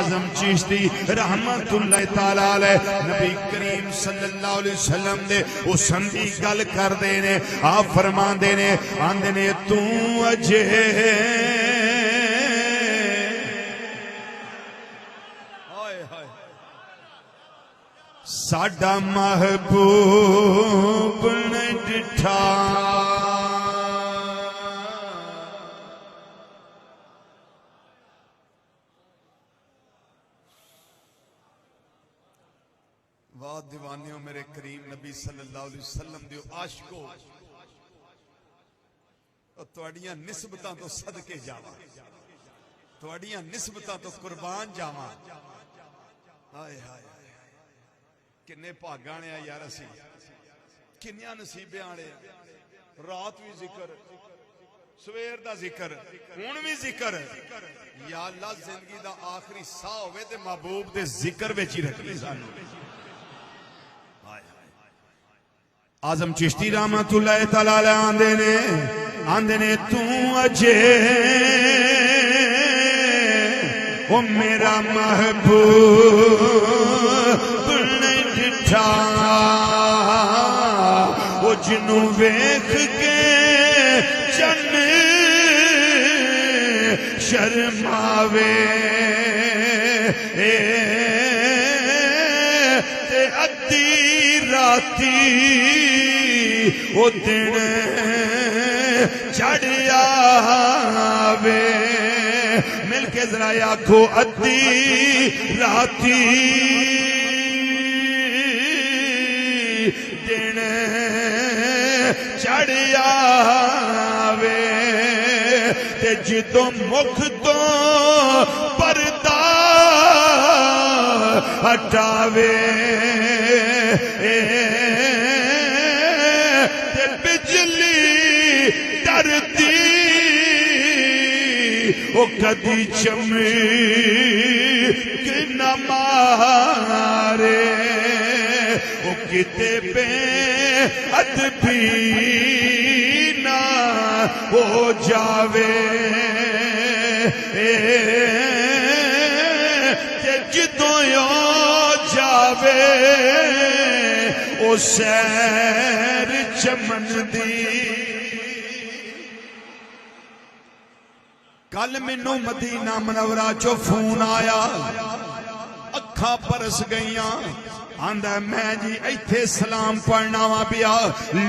اعظم چشتی رحمت اللہ تعالی علیہ نبی کریم صلی اللہ علیہ وسلم دے اس سندی گل کر دینے آپ فرمان دینے آندنے تو اجے ساڈا محبوب نے ڈٹھا واہ دیوانیوں میرے کریم نبی صلی اللہ علیہ وسلم دیو عاشقو تواڈیاں نسبتاں تو صدقے جاواں تواڈیاں نسبتاں تو قربان جاواں ہائے ہائے کنے بھاگانے آ یار اسی کنیاں نصیبے آنے رات بھی ذکر سویر دا ذکر ہن بھی ذکر یا اللہ زندگی دا آخری سا ہوئے تے محبوب دے ذکر وچ ہی رکھ لی سانوں اعظم چشتی رحمت اللہ تعالی علیہ آندے نے تو اجے او میرا محبوب نے ڈٹھا او جنوں ویکھ کے چن شرماوے تے ادھی راتی او دن چڑھیا وے مل کے ذرا آکھو ادھی راتی دن چڑھیا وے تے جدوں مکھ تو پردہ ہٹاوے تے بجلی ڈردی او کدی چمک نہ مارے او کتے پہ ادبی نہ ہو جاوے جدوں جاوے او سیر چمن دی کل مینوں مدینہ منورہ چو فون آیا اکھاں پرس گئیاں آندہ میں جی ایتھے سلام پڑھنا وا پیا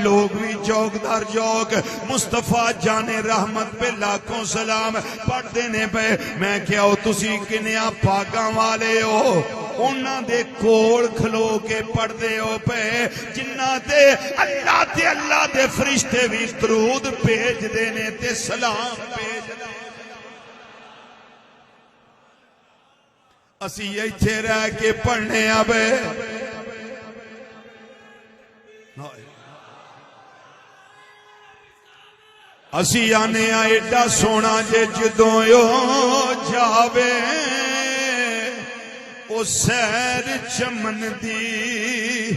لوگ بھی چوک در چوک مصطفیٰ جانے رحمت پہ لاکھوں سلام پڑھ دینے پہ میں کیا ہو تسی کنیاں پاگاں والے ہو انہاں دے کول کھلو کے پڑھ دے ہو پہ جنہ دے اللہ دے فرشتے بھی درود بھیج دینے تے سلام بھیج دینے اسی ایتھے رہ کے پڑھنے آبے اسی آنے ایڈا سونا جے جدوں یو جاوے او سیر چمن دی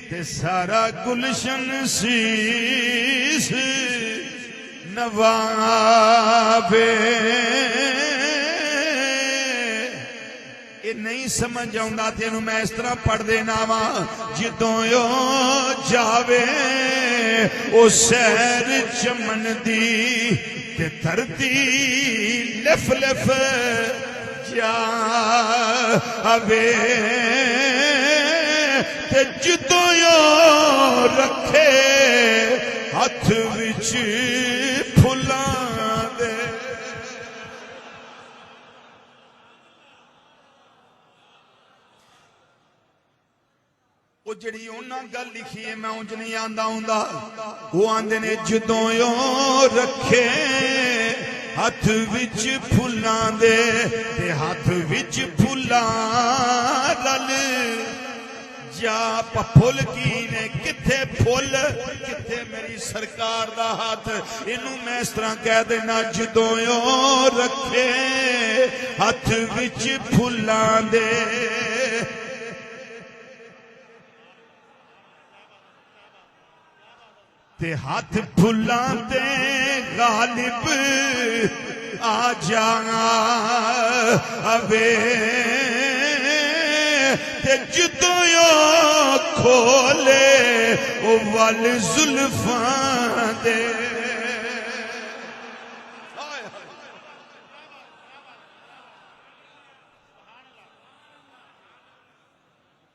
تے سارا گلشن سیس نوابے نہیں سمجھ آؤندا تینوں میں اس طرح پڑھ دینا وا جدوں یو جاوے او سیر چمن دی تے دھرتی لف لف جاوے تے جدوں یو رکھے ہاتھ وچ پھلاں دے وہ جڑی انہاں گل لکھی ہے میں انج نہیں آندا ہوندا وہ آندے نے جدوں یو رکھے ہاتھ وچ پھلاں دے تے ہاتھ وچ پھلاں رل جا پھل کی نے کتھے پھل کتھے میری سرکار دا ہاتھ انہوں میں اس طرح کہہ دینا جدوں یو رکھے ہاتھ وچ پھلاں دے تے ہاتھ پھلاں تے غالب آ جاوے تے جدوں کھولے او ول زلفاں دے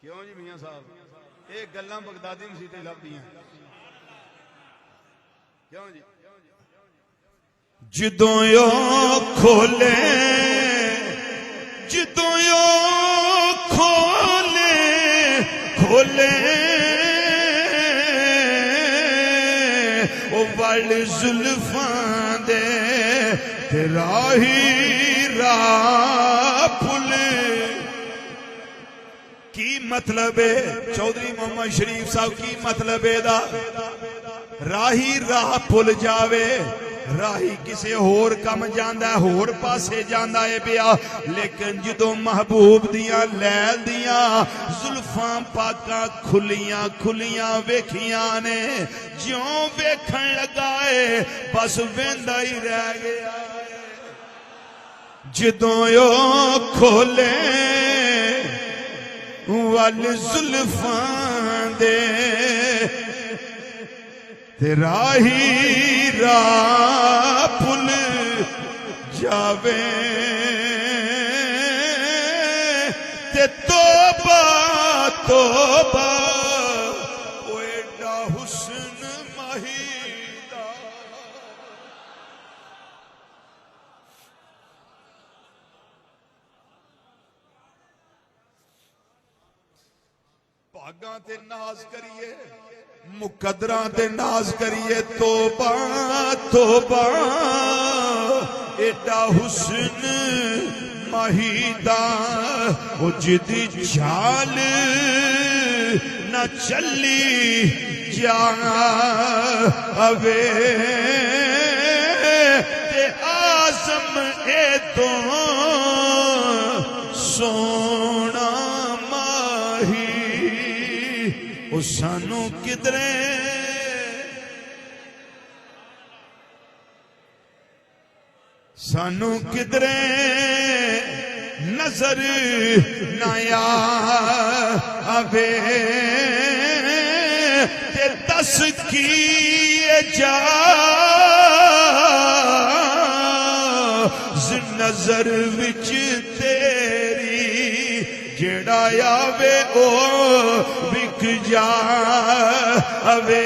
کیوں جی میاں صاحب یہ گلاں بغدادی مسیطیں لبدیاں کیوں جی جدوں یو کھولے جدوں یو کھولے کھولے او ول زلفاں دے تے راہی راہ پھلے کی مطلب ہے چودھری محمد شریف صاحب کی مطلب ہے دا راہی راہ پھل جاوے راہی کسے ہور کم جاندا ہے ہور پاسے جاندا ہے پیا لیکن جدوں محبوب دیاں لیل دیاں زلفاں پاکاں کھلیاں کھلیاں ویکھیاں نے جیوں ویکھن لگائے بس ویندا ہی رہ گیا جدوں یو کھولے ول زلفاں دے تے راہی راہ پھل جاوے تے توبہ توبہ او ایڈا حسن مہیدا بھاگاں تے ناز کریے مقدراں تے ناز کریے توبہ توبہ ایڈا حسن مہیدا او جدی چال نہ چلی جاوے تے آزم اے تو سونا او سانو کدرے سانو کدرے نظر نہ آوے تے دس کی جا نظر وچ تیری جڑا آوے او وک جاوے